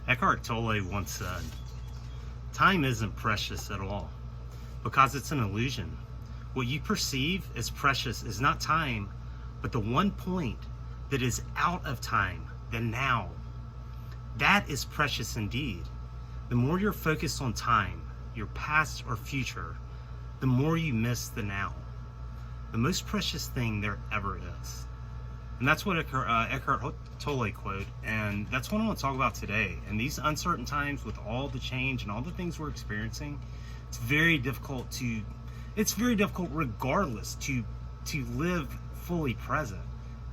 Eckhart Tolle once said, "Time isn't precious at all because it's an illusion. What you perceive as precious is not time, but the one point that is out of time, the now. That is precious indeed. The more you're focused on time, your past or future, the more you miss the now. The most precious thing there ever is." And that's what Eckhart Tolle quote, and that's what I want to talk about today. In these uncertain times, with all the change and all the things we're experiencing, it's very difficult regardless to live fully present.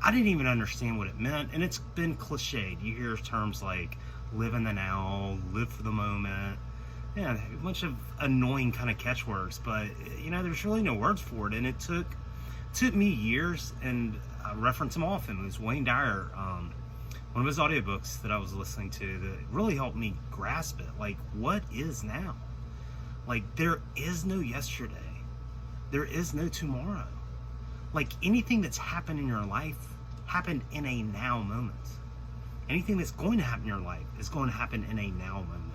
I didn't even understand what it meant, and it's been cliched. You hear terms like live in the now, live for the moment. Yeah, a bunch of annoying kind of catchwords, but there's really no words for it. And it took me years, and I reference him often. It was Wayne Dyer, one of his audiobooks that I was listening to, that really helped me grasp it. Like, what is now? Like, there is no yesterday. There is no tomorrow. Like, anything that's happened in your life happened in a now moment. Anything that's going to happen in your life is going to happen in a now moment.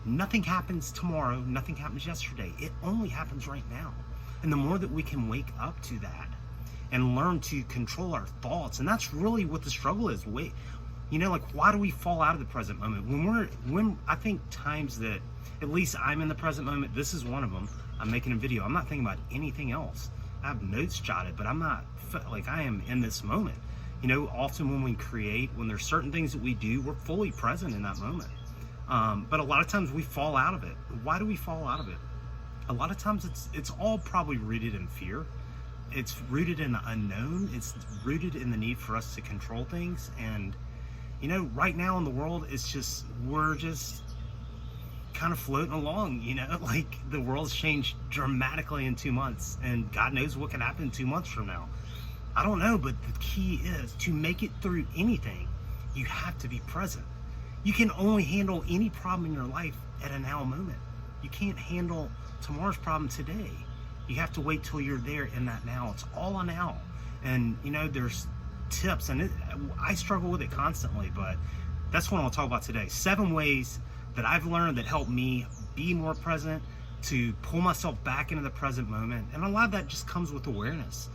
Nothing happens tomorrow. Nothing happens yesterday. It only happens right now. And the more that we can wake up to that and learn to control our thoughts, and that's really what the struggle is. Why do we fall out of the present moment? When I think times that, at least I'm in the present moment, this is one of them. I'm making a video. I'm not thinking about anything else. I have notes jotted, but I'm not, I am in this moment. Often when we create, when there's certain things that we do, we're fully present in that moment. But a lot of times we fall out of it. Why do we fall out of it? A lot of times it's all probably rooted in fear. It's rooted in the unknown. It's rooted in the need for us to control things. And, right now in the world, we're just kind of floating along, like the world's changed dramatically in 2 months, and God knows what can happen 2 months from now. I don't know, but the key is to make it through anything, you have to be present. You can only handle any problem in your life at a now moment. You can't handle tomorrow's problem today. You have to wait till you're there in that now. It's all a now. And there's tips, and I struggle with it constantly, but that's what I'll talk about today. 7 ways that I've learned that help me be more present, to pull myself back into the present moment. And a lot of that just comes with awareness,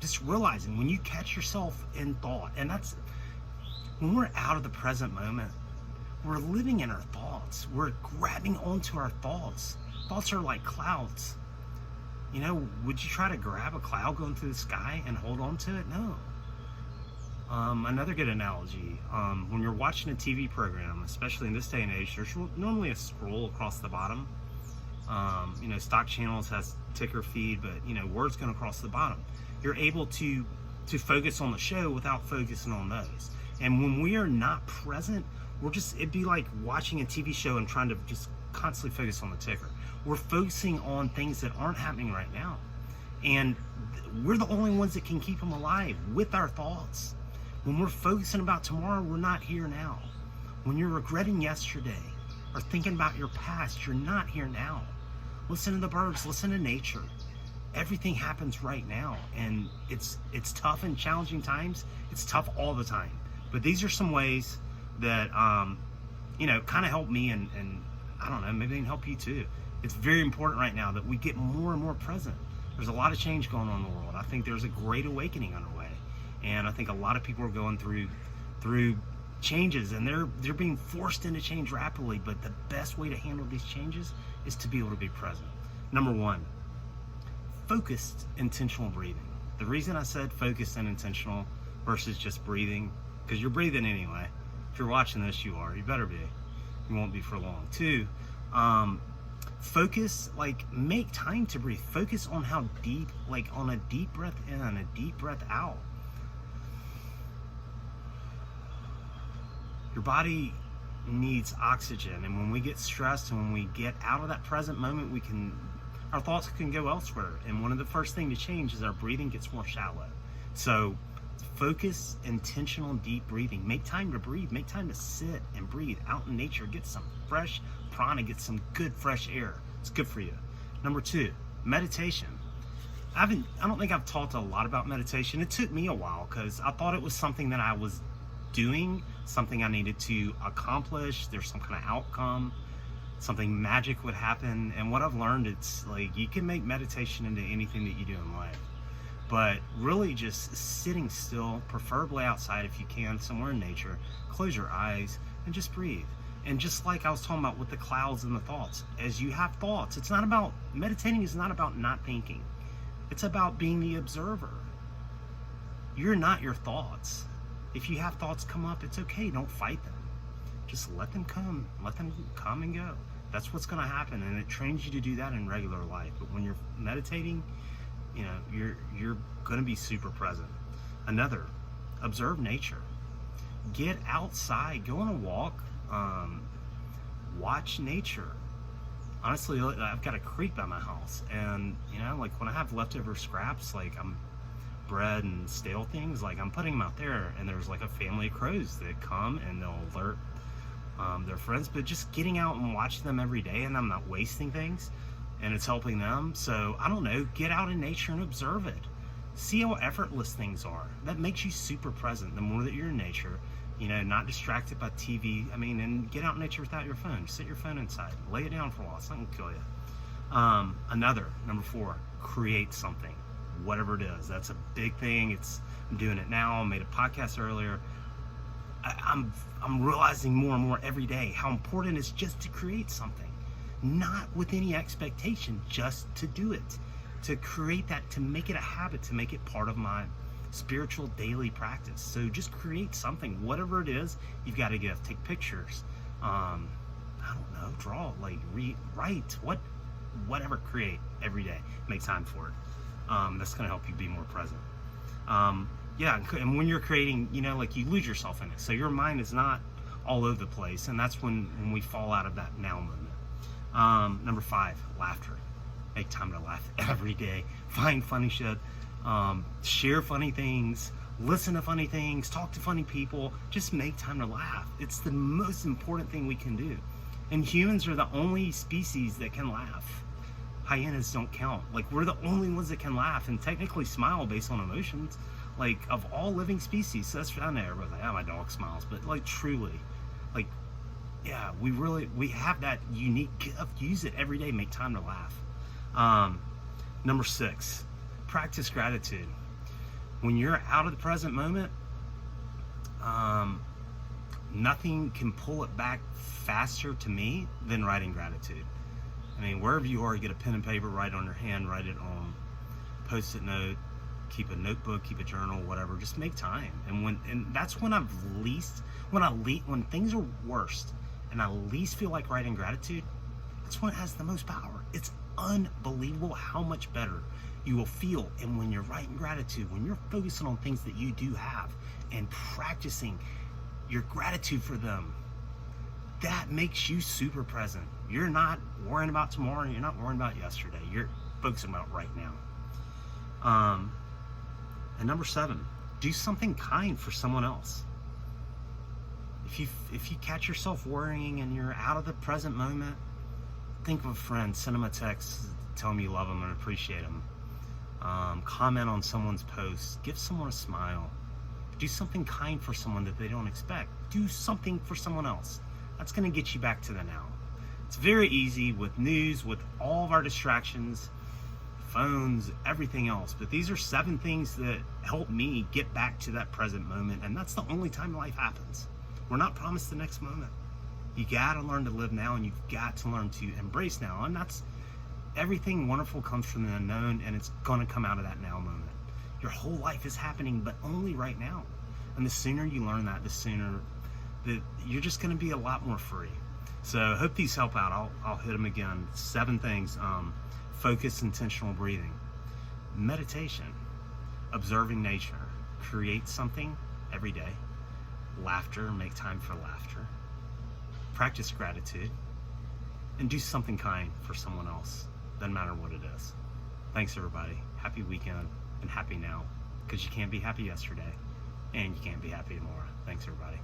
just realizing when you catch yourself in thought, and that's when we're out of the present moment, we're living in our thoughts. We're grabbing onto our thoughts. Thoughts are like clouds. Would you try to grab a cloud going through the sky and hold on to it? No. Another good analogy, when you're watching a TV program, especially in this day and age, there's normally a scroll across the bottom. Stock channels has ticker feed, but words going across the bottom. You're able to focus on the show without focusing on those. And when we are not present, it'd be like watching a TV show and trying to just constantly focus on the ticker. We're focusing on things that aren't happening right now. And we're the only ones that can keep them alive with our thoughts. When we're focusing about tomorrow, we're not here now. When you're regretting yesterday or thinking about your past, you're not here now. Listen to the birds, listen to nature. Everything happens right now. And it's tough in challenging times. It's tough all the time. But these are some ways that, kind of help me, and I don't know, maybe they can help you too. It's very important right now that we get more and more present. There's a lot of change going on in the world. I think there's a great awakening underway. And I think a lot of people are going through changes, and they're being forced into change rapidly. But the best way to handle these changes is to be able to be present. Number 1, focused intentional breathing. The reason I said focused and intentional versus just breathing, because you're breathing anyway. If you're watching this, you are. You better be. You won't be for long. 2, focus, make time to breathe. Focus on how deep, on a deep breath in, a deep breath out. Your body needs oxygen, and when we get stressed and when we get out of that present moment, our thoughts can go elsewhere. And one of the first things to change is our breathing gets more shallow. So focus, intentional, deep breathing. Make time to breathe. Make time to sit and breathe out in nature. Get some fresh prana, get some good fresh air. It's good for you. Number 2, meditation. I don't think I've talked a lot about meditation. It took me a while because I thought it was something that I was doing something I needed to accomplish. There's some kind of outcome, something magic would happen. And what I've learned, it's like you can make meditation into anything that you do in life, but really just sitting still, preferably outside if you can, somewhere in nature, close your eyes and just breathe. And just like I was talking about with the clouds and the thoughts, as you have thoughts, it's not about, meditating is not about not thinking. It's about being the observer. You're not your thoughts. If you have thoughts come up, it's okay. Don't fight them. Just let them come. Let them come and go. That's what's going to happen. And it trains you to do that in regular life. But when you're meditating, you know, you're going to be super present. Another, observe nature. Get outside. Go on a walk. Watch nature. Honestly, I've got a creek by my house, and you know, like when I have leftover scraps, like bread and stale things, like I'm putting them out there, and there's like a family of crows that come and they'll alert their friends. But just getting out and watching them every day, and I'm not wasting things, and it's helping them. So I don't know, get out in nature and observe it. See how effortless things are. That makes you super present. The more that you're in nature, you know, not distracted by TV. I mean, and get out in nature without your phone. Just set your phone inside. Lay it down for a while. It's not going to kill you. Another, number 4, create something. Whatever it is. That's a big thing. I'm doing it now. I made a podcast earlier. I'm realizing more and more every day how important it is just to create something. Not with any expectation, just to do it. To create that, to make it a habit, to make it part of my spiritual daily practice. So just create something, whatever it is. You've got a gift. Take pictures. I don't know, draw, like write, whatever. Create every day. Make time for it. That's going to help you be more present. Yeah, and when you're creating, you know, like you lose yourself in it. So your mind is not all over the place, and that's when we fall out of that now moment. Number 5, laughter. Make time to laugh every day. Find funny shit. Share funny things, listen to funny things, talk to funny people. Just make time to laugh. It's the most important thing we can do. And humans are the only species that can laugh. Hyenas don't count. Like, we're the only ones that can laugh and technically smile based on emotions, like, of all living species. So that's, I know everybody's like, oh, my dog smiles, but like, truly, like, yeah, we have that unique gift. Use it every day. Make time to laugh. Number 6, practice gratitude. When you're out of the present moment, nothing can pull it back faster to me than writing gratitude. I mean, wherever you are, you get a pen and paper, write it on your hand, write it on Post-it note, keep a notebook, keep a journal, whatever. Just make time. And that's when when things are worst and I least feel like writing gratitude, that's when it has the most power. It's unbelievable how much better you will feel. And when you're writing gratitude, when you're focusing on things that you do have and practicing your gratitude for them, that makes you super present. You're not worrying about tomorrow, you're not worrying about yesterday. You're focusing about right now. And number 7, do something kind for someone else. If you catch yourself worrying and you're out of the present moment, think of a friend, send them a text, tell them you love them and appreciate them. Comment on someone's post, give someone a smile. Do something kind for someone that they don't expect. Do something for someone else. That's going to get you back to the now. It's very easy with news, with all of our distractions, phones, everything else. But these are 7 things that help me get back to that present moment. And that's the only time life happens. We're not promised the next moment. You got to learn to live now, and you've got to learn to embrace now. And that's, everything wonderful comes from the unknown, and it's going to come out of that now moment. Your whole life is happening, but only right now. And the sooner you learn that, the sooner that you're just going to be a lot more free. So I hope these help out. I'll hit them again. 7 things. Focus, intentional breathing, meditation, observing nature, create something every day, laughter, make time for laughter, practice gratitude, and do something kind for someone else. Doesn't matter what it is. Thanks, everybody. Happy weekend and happy now, because you can't be happy yesterday and you can't be happy tomorrow. Thanks, everybody.